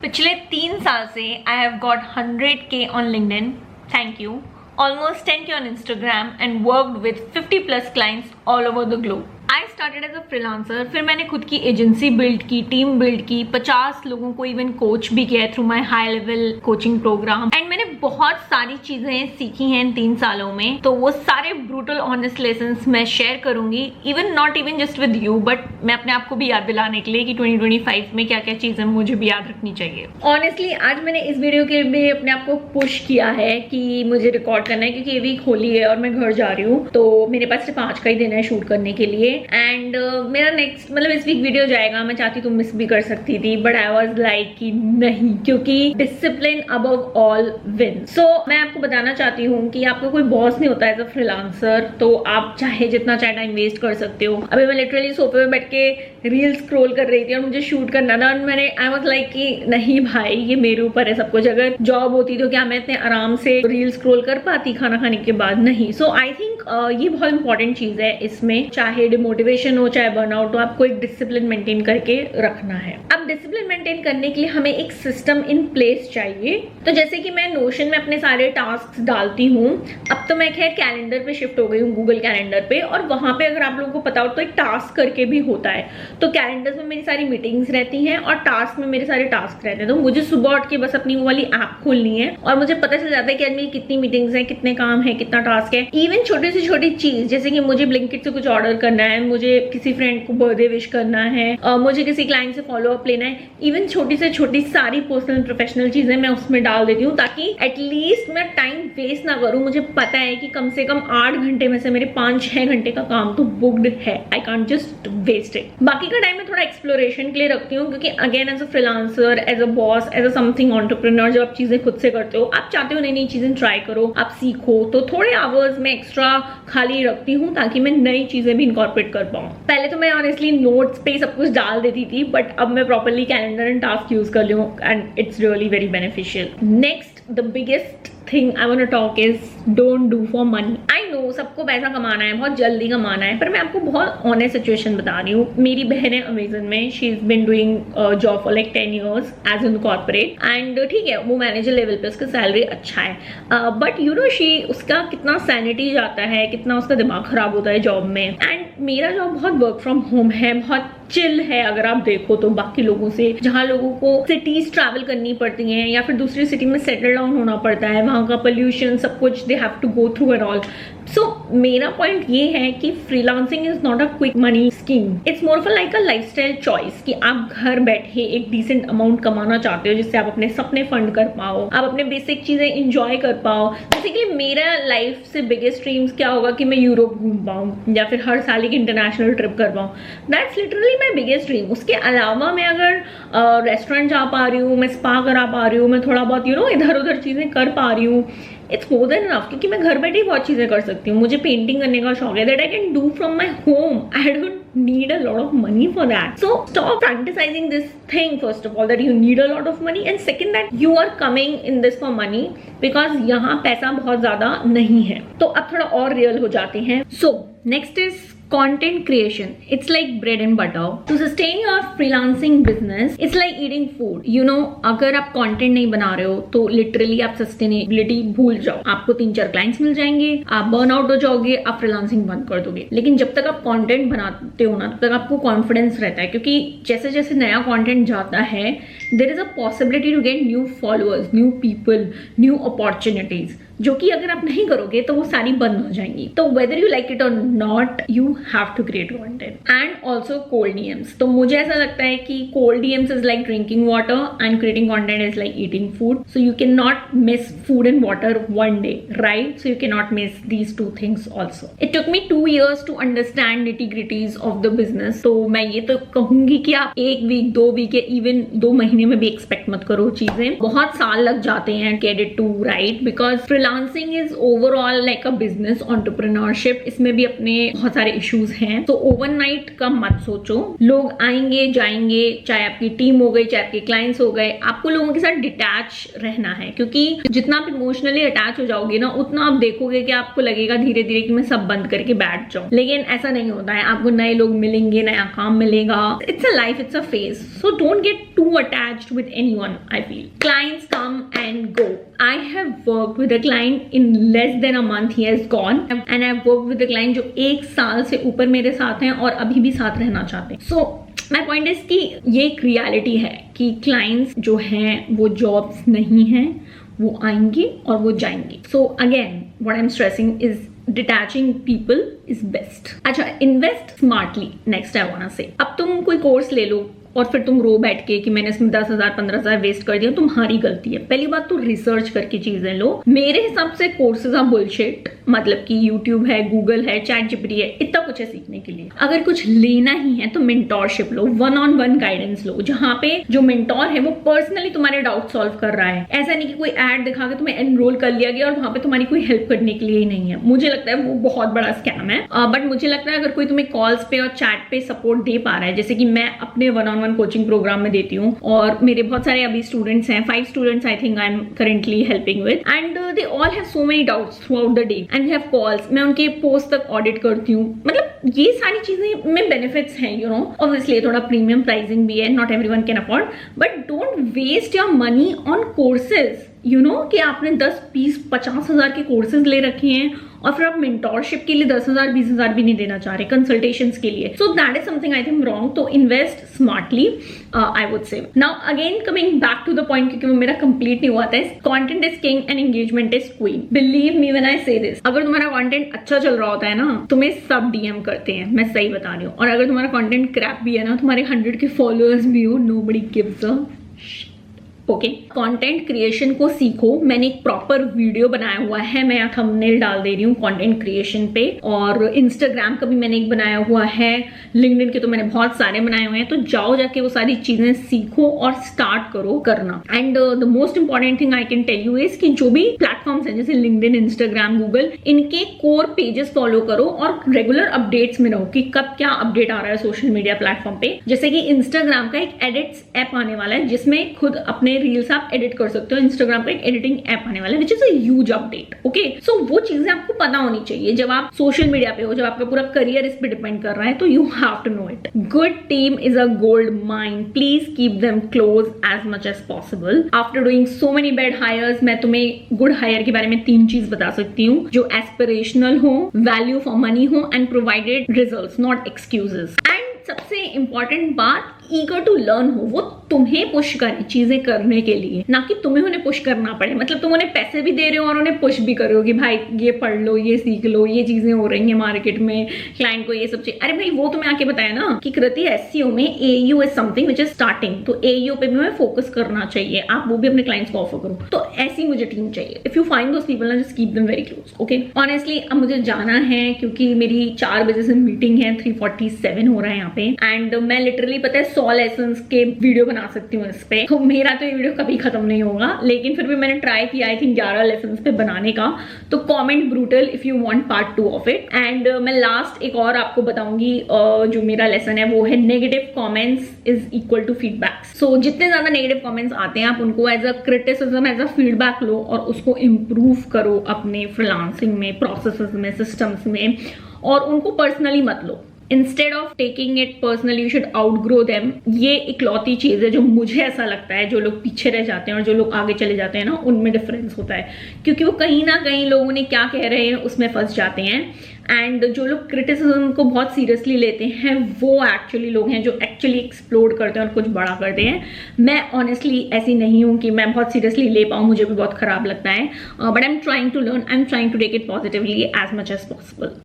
पिछले 3 साल से I have got 100K on LinkedIn, thank you, almost 10K on Instagram and worked with 50 plus clients all over the globe. I started as a freelancer, फिर मैंने खुद की agency build की, team build की, 50 लोगों को इवन कोच भी किया through my high level coaching programme and मैंने बहुत सारी चीजें सीखी हैं इन 3 सालों में। तो वो सारे ब्रूटल ऑनेस्ट लेसन्स मैं शेयर करूंगी, even not even just with you, but मैं अपने आप को भी याद दिलाने के लिए कि 2025 में क्या क्या चीजें मुझे भी याद रखनी चाहिए। ऑनेस्टली आज मैंने इस वीडियो के लिए अपने आप को पुश किया है कि मुझे रिकॉर्ड करना है, क्योंकि ये वीक होली है और मैं घर जा रही हूँ, तो मेरे पास सिर्फ 5 का ही दिन है शूट करने के लिए। एंड मेरा नेक्स्ट मतलब इस वीक वीडियो जाएगा, मैं चाहती तो मिस भी कर सकती थी, बट आई वाज लाइक कि नहीं, क्योंकि डिसिप्लिन अबव ऑल विन। सो मैं आपको बताना चाहती हूँ कि आपका कोई बॉस नहीं होता एज अ फ्रीलांसर, तो आप चाहे जितना चाहे टाइम वेस्ट कर सकते हो। अभी मैं लिटरली सोफे पे बैठ के रील स्क्रॉल कर रही थी और मुझे शूट करना था, और मैंने आई वाज लाइक कि नहीं भाई, ये मेरे ऊपर है सब कुछ। अगर जॉब होती तो क्या मैं इतने आराम से रील स्क्रॉल कर पाती खाना खाने के बाद? नहीं। सो आई थिंक ये बहुत इंपॉर्टेंट चीज है इसमें, चाहे डिमोटिवेशन हो चाहे बर्नआउट हो, आपको एक डिसिप्लिन मेंटेन करके रखना है। अब डिसिप्लिन मेंटेन करने के लिए हमें एक सिस्टम इन प्लेस चाहिए। तो जैसे कि मैं नोशन में अपने सारे टास्क डालती हूँ, अब तो मैं खैर कैलेंडर पे शिफ्ट हो गई हूँ, गूगल कैलेंडर पे, और वहां पे अगर आप लोगों को पता हो तो एक टास्क करके भी होता है। तो कैलेंडर में मेरी सारी मीटिंग्स रहती हैं और टास्क में मेरे सारे टास्क रहते हैं। तो मुझे सुबह उठ के बस अपनी वो वाली ऐप खोलनी है और मुझे पता चल जाता है कि आज मेरी कितनी मीटिंग्स हैं, कितने काम है, कितना टास्क है। इवन छोटी से छोटी चीज जैसे कि मुझे ब्लिंकिट से कुछ ऑर्डर करना है, मुझे किसी फ्रेंड को बर्थडे विश करना है, मुझे किसी क्लाइंट से फॉलो अप लेना है, इवन छोटी से छोटी सारी पर्सनल प्रोफेशनल चीजें मैं उसमें डाल देती हूँ, ताकि एटलीस्ट मैं टाइम वेस्ट ना करूँ। मुझे पता है कि कम से कम 8 घंटे में से मेरे 5-6 घंटे का काम तो बुक्ड है, I can't just waste it. बाकी का टाइम मैं थोड़ा एक्सप्लोरेशन के लिए रखती हूँ, क्योंकि again as a freelancer, as a boss, as a something entrepreneur, जब आप चीजें खुद से करते हो, आप चाहते हो नई नई चीजें ट्राई करो, आप सीखो, तो थोड़े आवर्स में एक्स्ट्रा खाली रखती हूँ ताकि मैं नई चीजें भी इनकॉर्पोरेट कर पाऊँ। पहले तो मैं ऑनेस्टली नोट्स पे सब कुछ डाल देती थी, बट अब मैं properly calendar and task use कर लूँ and it's really very beneficial. Next, the biggest thing I want to talk is don't do for money. I know सबको पैसा कमाना है, बहुत जल्दी कमाना है, पर मैं आपको बहुत ऑनेस्ट सिचुएशन बता रही हूँ। मेरी बहन है अमेजन में, she is been doing job for like 10 years as in corporate, and ठीक है वो मैनेजर लेवल पे, उसका सैलरी अच्छा है, बट यू नो शी, उसका कितना सैनिटी जाता है, कितना उसका दिमाग खराब होता है जॉब में। एंड मेरा जॉब बहुत वर्क फ्रॉम होम है, बहुत चिल है अगर आप देखो तो बाकी लोगों से, जहाँ लोगों को सिटीज ट्रैवल करनी पड़ती हैं या फिर दूसरी सिटी में सेटल डाउन होना पड़ता है, वहाँ का पोल्यूशन सब कुछ they have to go through and all. So मेरा पॉइंट ये है कि freelancing is not a quick money scheme, it's more for like a lifestyle choice, कि आप घर बैठे एक डिसेंट अमाउंट कमाना चाहते हो जिससे आप अपने सपने फंड कर पाओ, आप अपने बेसिक चीजें इंजॉय कर पाओ। जैसे कि मेरा लाइफ से बिगेस्ट ड्रीम्स क्या होगा कि मैं यूरोप घूम पाऊँ या फिर हर साल एक इंटरनेशनल ट्रिप कर पाऊँ। That's literally my biggest dream. उसके अलावा मैं अगर रेस्टोरेंट जा पा रही हूँ, मैं स्पा करा पा रही हूँ, मैं थोड़ा बहुत यू नो इधर उधर चीजें कर पा रही हूँ, इट्स मोर देन इनफ, क्योंकि मैं घर बैठे ही बहुत चीजें कर सकती हूँ। मुझे पेंटिंग करने का शौक है, that I can do from my home, I don't need a lot of money for that. So stop fantasizing this thing, first of all, that you need a lot of money, and second that you are coming in this for money, because यहाँ पैसा बहुत ज्यादा नहीं है। तो अब थोड़ा और रियल हो जाते हैं। So next is content creation. It's like bread and butter. To sustain your freelancing business, it's like eating food. You know, अगर आप content नहीं बना रहे हो तो literally आप sustainability भूल जाओ। आपको 3-4 clients मिल जाएंगे, आप burn out हो जाओगे, आप freelancing बंद कर दोगे। लेकिन जब तक आप content बनाते हो ना, तब तक आपको confidence रहता है, क्योंकि जैसे जैसे नया content जाता है, there is a possibility to get new followers, new people, new opportunities, जो कि अगर आप नहीं करोगे तो वो सारी बंद हो जाएंगी। तो वेदर यू लाइक इट और not, you have to create content. And also cold DMs, तो मुझे ऐसा लगता है कि cold DMs is like drinking water and creating content is like eating food. So you can not miss food and water one day, right? So you can not miss these 2 things also. It took me 2 years to understand nitty gritties of the business. तो मैं ये तो कहूंगी कि आप 1 week 2 week या even 2 महीने में भी एक्सपेक्ट मत करो चीजें, बहुत साल लग जाते हैं get it to right, because freelancing is overall like a business entrepreneurship, इसमें भी अपने बहुत सारे इश्यूज हैं। तो ओवरनाइट का मत सोचो, लोग आएंगे जाएंगे, चाहे आपकी टीम हो गई चाहे आपके क्लाइंट्स हो गए, आपको लोगों के साथ डिटैच रहना है, क्योंकि जितना आप इमोशनली अटैच हो जाओगे ना उतना आप देखोगे कि आपको लगेगा धीरे धीरे कि मैं सब बंद करके बैठ जाऊं, लेकिन ऐसा नहीं होता है। आपको नए लोग मिलेंगे, नया काम मिलेगा, it's a life, it's a phase, so don't get too attached with anyone. I feel clients come and go. I have worked with a client in less than a month he has gone, and I've worked with a client जो 1 साल से ऊपर मेरे साथ हैं और अभी भी साथ रहना चाहते हैं। So my point is कि ये एक रियलिटी है कि क्लाइंट्स जो हैं वो जॉब्स नहीं हैं, वो आएंगे और वो जाएंगे। So again what I'm stressing is detaching people is best. अच्छा, invest smartly next I want to say. अब तुम कोई कोर्स ले लो और फिर तुम रो बैठ के कि मैंने इसमें 10,000 15,000 वेस्ट कर दिया, तुम्हारी गलती है। पहली बात तो रिसर्च करके चीजें लो। मेरे हिसाब से कोर्सेज आर बुलशिट, मतलब कि यूट्यूब है, गूगल है, चैट जीपीटी है, इतना कुछ है सीखने के लिए। अगर कुछ लेना ही है तो मेंटोरशिप लो, 1-on-1 गाइडेंस लो, जहां पे जो मेंटोर है वो पर्सनली तुम्हारे डाउट सॉल्व कर रहा है। ऐसा नहीं कि कोई एड दिखा के तुम्हें एनरोल कर लिया गया और वहां पे तुम्हारी कोई हेल्प करने के लिए ही नहीं है। मुझे लगता है वो बहुत बड़ा स्कैम है। बट मुझे लगता है अगर कोई तुम्हें कॉल्स पे और चैट पे सपोर्ट दे पा रहा है, जैसे कि मैं अपने 1-on-1 कोचिंग प्रोग्राम में देती हूँ और मेरे बहुत सारे अभी स्टूडेंट्स हैं, 5 students I think I am currently helping with, and they all have so many doubts through out the day and have calls. मैं उनके पोस्ट तक ऑडिट करती हूँ। मतलब ये सारी चीजें में बेनिफिट्स हैं, यू नो। ऑब्वियसली थोड़ा प्रीमियम प्राइसिंग भी है, not everyone can afford, but don't waste your money on courses, you know, कि आपने 10, 20, 50,000 के कोर्सेज ले रखे हैं और फिर आप मेंटोरशिप के लिए 10,000, 20,000 भी नहीं देना चाह रहे कंसल्टेशंस के लिए। So that is something I think wrong. तो invest smartly, I would say. Now again coming back to the point, क्योंकि वो मेरा कंप्लीट नहीं हुआ था। Content is king and engagement is queen. Believe me when I say this. अगर तुम्हारा content अच्छा चल रहा होता है ना, तुम्हें सब डीएम करते हैं, मैं सही बता रही हूँ। और अगर तुम्हारा कंटेंट क्रैप भी है ना, तुम्हारे 100 के फॉलोअर्स भी हो, nobody gives a okay. Content creation को सीखो। मैंने एक प्रॉपर वीडियो बनाया हुआ है, मैं यहाँ थंबनेल डाल दे रही हूँ कंटेंट क्रिएशन पे, और इंस्टाग्राम का भी मैंने एक बनाया हुआ है, लिंक्डइन के तो मैंने बहुत सारे बनाए हुए हैं। तो जाओ जाके वो सारी चीजें सीखो और स्टार्ट करो करना। And the most important thing I can tell you is कि जो भी प्लेटफॉर्म्स हैं जैसे लिंक्डइन, इंस्टाग्राम, गूगल, इनके कोर पेजेस फॉलो करो और रेगुलर अपडेट्स में रहो कि कब क्या अपडेट आ रहा है सोशल मीडिया प्लेटफॉर्म पे। जैसे कि इंस्टाग्राम का एक एडिट्स ऐप आने वाला है जिसमें खुद अपने रील्स आप एडिट कर सकते हो। इंस्टाग्राम पे एक एडिटिंग ऐप आने वाला है which is a huge update. Okay, so वो चीजें आपको पता होनी चाहिए जब आप सोशल मीडिया पे हो, जब आपका पूरा करियर इस पे डिपेंड कर रहा है, तो you have to know it. Good team is a gold mine, please keep them close as much as possible. After doing so many bad hires, मैं तुम्हें गुड हायर के बारे में 3 चीज बता सकती हूँ जो एस्पिरेशनल हो, वैल्यू फॉर मनी हो and provided results, not excuses. And सबसे इंपॉर्टेंट बात, ईगर टू लर्न हो, वो तुम्हें पुश करे चीजें करने के लिए, ना कि तुम्हें उन्हें पुश करना पड़े। मतलब तुम उन्हें पैसे भी दे रहे हो और उन्हें पुश भी कर रहे हो कि भाई ये पढ़ लो, ये सीख लो, ये चीजें हो रही हैं मार्केट में, क्लाइंट को ये सब चाहिए। अरे भाई वो तुम्हें आके बताया ना कि कृति एसईओ में AU is something which is starting, तो एयू पे भी हमें फोकस करना चाहिए, आप वो भी अपने क्लाइंट्स को ऑफर करो। तो ऐसी मुझे टीम चाहिए। If you find those people, just keep them very close. Okay, honestly अब मुझे जाना है क्योंकि मेरी 4 बजे से मीटिंग है, 3:47 हो रहा है यहाँ पे, एंड मैं लिटरली पता है 100 लेसन के वीडियो बना सकती हूँ इस पे। तो मेरा तो ये वीडियो कभी खत्म नहीं होगा, लेकिन फिर भी मैंने ट्राई किया आई थिंक 11 लेसन पे बनाने का। तो comment brutal if you want part 2 of it. And मैं लास्ट एक और आपको बताऊंगी, जो मेरा लेसन है वो है negative comments is equal to feedback. So जितने ज्यादा नेगेटिव कमेंट्स आते हैं आप उनको as a criticism, as a feedback लो और उसको इम्प्रूव करो अपने फ्रीलांसिंग में, प्रोसेसेस में, सिस्टम्स में, और उनको पर्सनली मत लो। Instead of taking it personally, you should outgrow them. ये इकलौती चीज है जो मुझे ऐसा लगता है जो लोग पीछे रह जाते हैं और जो लोग आगे चले जाते हैं ना, उनमें डिफरेंस होता है, क्योंकि वो कहीं ना कहीं लोगों ने क्या कह रहे हैं उसमें फंस जाते हैं। एंड जो लोग क्रिटिसिज्म को बहुत सीरियसली लेते हैं वो एक्चुअली लोग हैं जो एक्चुअली एक्सप्लोर करते हैं और कुछ बड़ा करते हैं। मैं ऑनेस्टली ऐसी नहीं हूं कि मैं बहुत सीरियसली ले पाऊं, मुझे भी बहुत खराब लगता है, but I am trying to learn, I am trying to take it positively as much as possible.